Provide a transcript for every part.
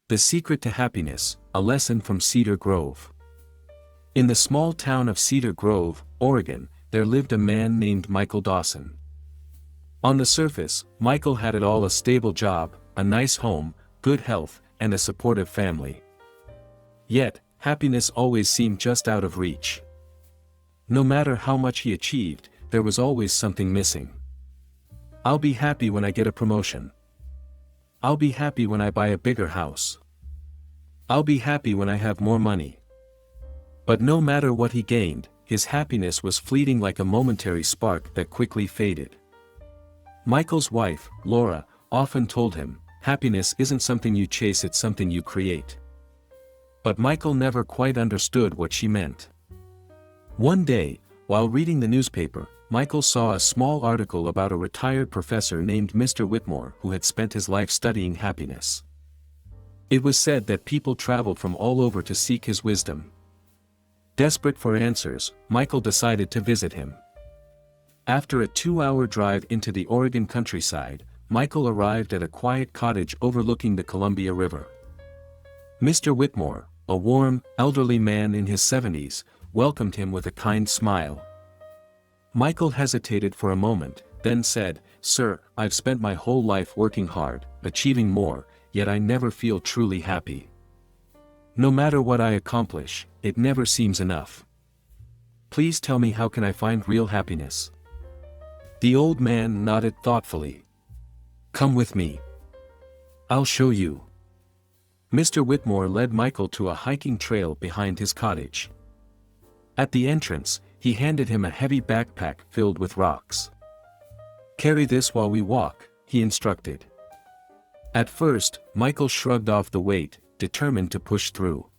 The Secret to Happiness, a lesson from Cedar Grove. In the small town of Cedar Grove, Oregon, there lived a man named Michael Dawson. On the surface, Michael had it all: a stable job, a nice home, good health, and a supportive family. Yet, happiness always seemed just out of reach. No matter how much he achieved, there was always something missing. "I'll be happy when I get a promotion. I'll be happy when I buy a bigger house. I'll be happy when I have more money." But no matter what he gained, his happiness was fleeting, like a momentary spark that quickly faded. Michael's wife, Laura, often told him, "Happiness isn't something you chase, it's something you create." But Michael never quite understood what she meant. One day, while reading the newspaper, Michael saw a small article about a retired professor named Mr. Whitmore who had spent his life studying happiness. It was said that people traveled from all over to seek his wisdom. Desperate for answers, Michael decided to visit him. After a 2-hour drive into the Oregon countryside, Michael arrived at a quiet cottage overlooking the Columbia River. Mr. Whitmore, a warm, elderly man in his 70s, welcomed him with a kind smile. Michael hesitated for a moment, then said, "Sir, I've spent my whole life working hard, achieving more, yet I never feel truly happy. No matter what I accomplish, it never seems enough. Please tell me, how can I find real happiness?" The old man nodded thoughtfully. "Come with me. I'll show you." Mr. Whitmore led Michael to a hiking trail behind his cottage. At the entrance, he handed him a heavy backpack filled with rocks. "Carry this while we walk," he instructed. At first, Michael shrugged off the weight, determined to push through.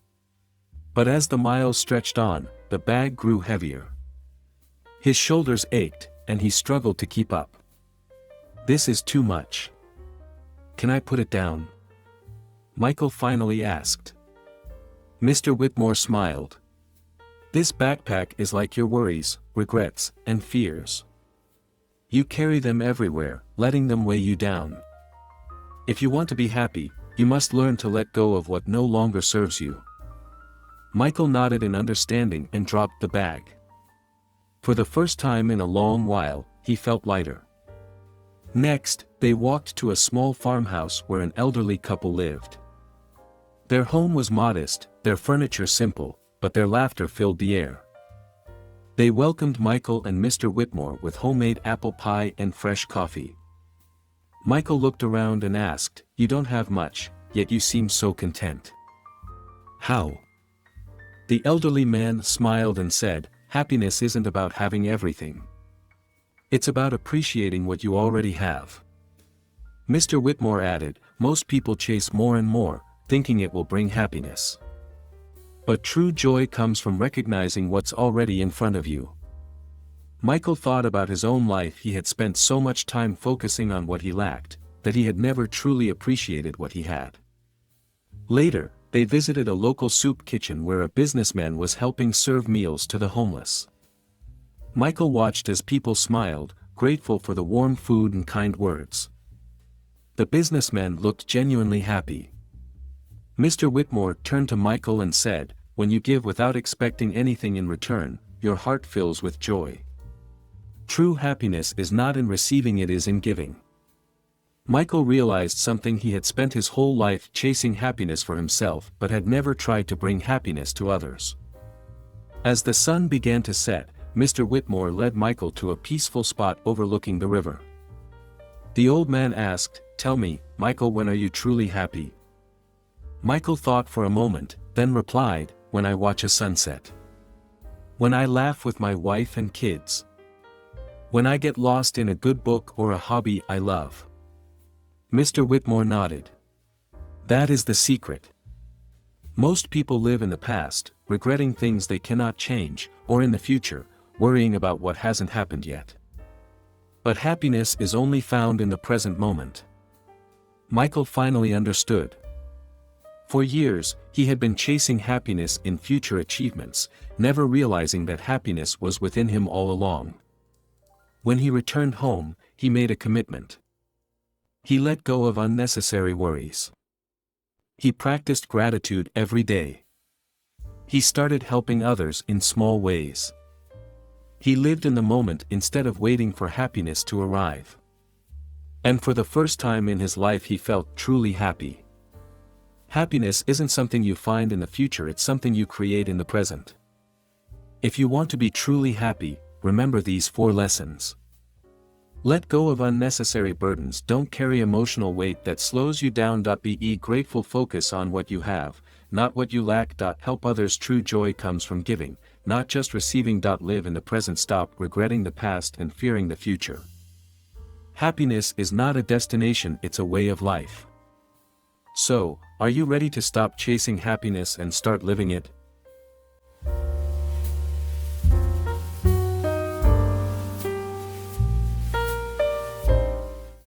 But as the miles stretched on, the bag grew heavier. His shoulders ached, and he struggled to keep up. "This is too much. Can I put it down?" Michael finally asked. Mr. Whitmore smiled. "This backpack is like your worries, regrets, and fears. You carry them everywhere, letting them weigh you down. If you want to be happy, you must learn to let go of what no longer serves you." Michael nodded in understanding and dropped the bag. For the first time in a long while, he felt lighter. Next, they walked to a small farmhouse where an elderly couple lived. Their home was modest, their furniture simple, but their laughter filled the air. They welcomed Michael and Mr. Whitmore with homemade apple pie and fresh coffee. Michael looked around and asked, "You don't have much, yet you seem so content. How?" The elderly man smiled and said, "Happiness isn't about having everything. It's about appreciating what you already have." Mr. Whitmore added, "Most people chase more and more, thinking it will bring happiness. But true joy comes from recognizing what's already in front of you." Michael thought about his own life. He had spent so much time focusing on what he lacked, that he had never truly appreciated what he had. Later, they visited a local soup kitchen where a businessman was helping serve meals to the homeless. Michael watched as people smiled, grateful for the warm food and kind words. The businessman looked genuinely happy. Mr. Whitmore turned to Michael and said, "When you give without expecting anything in return, your heart fills with joy. True happiness is not in receiving, it is in giving." Michael realized something. He had spent his whole life chasing happiness for himself but had never tried to bring happiness to others. As the sun began to set, Mr. Whitmore led Michael to a peaceful spot overlooking the river. The old man asked, "Tell me, Michael, when are you truly happy?" Michael thought for a moment, then replied, "When I watch a sunset. When I laugh with my wife and kids. When I get lost in a good book or a hobby I love." Mr. Whitmore nodded. "That is the secret. Most people live in the past, regretting things they cannot change, or in the future, worrying about what hasn't happened yet. But happiness is only found in the present moment." Michael finally understood. For years, he had been chasing happiness in future achievements, never realizing that happiness was within him all along. When he returned home, he made a commitment. He let go of unnecessary worries. He practiced gratitude every day. He started helping others in small ways. He lived in the moment instead of waiting for happiness to arrive. And for the first time in his life he felt truly happy. Happiness isn't something you find in the future, it's something you create in the present. If you want to be truly happy, remember these 4 lessons. Let go of unnecessary burdens. Don't carry emotional weight that slows you down. Be grateful. Focus on what you have, not what you lack. Help others. True joy comes from giving, not just receiving. Live in the present. Stop regretting the past and fearing the future. Happiness is not a destination, it's a way of life. So, are you ready to stop chasing happiness and start living it?